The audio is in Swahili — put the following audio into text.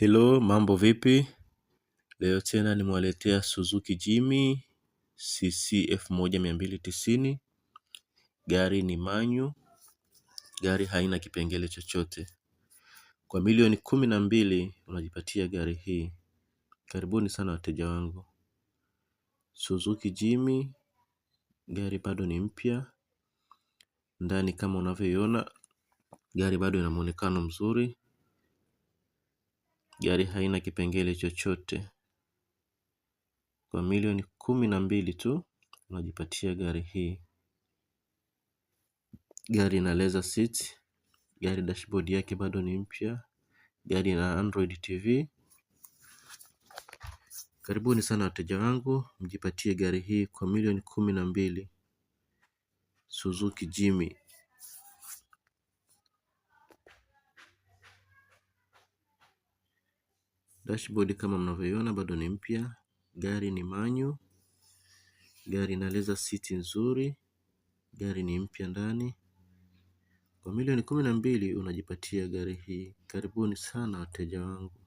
Hello, mambo vipi? Leo tena nimewaletea Suzuki Jimmy CC 1290. Gari ni manyu, gari haina kipengele chochote. Kwa milioni 12 unajipatia gari hii. Karibuni sana wateja wangu. Suzuki Jimmy, gari bado ni mpya. Ndani kama unavyoiona, gari bado ina muonekano mzuri. Gari haina kipengele chochote. Kwa milioni 12 tu unajipatia gari hii. Gari ina leather seat, gari dashboard yake bado ni mpya, gari ina Android TV. Karibuni sana wateja wangu, mjipatie gari hii kwa milioni 12. Suzuki Jimmy. Dashboard kama mnavyoiona bado ni mpya, gari ni manyu, gari ina leather seat nzuri, gari ni mpya ndani. Kwa milioni 12 unajipatia gari hii. Karibuni sana wateja wangu.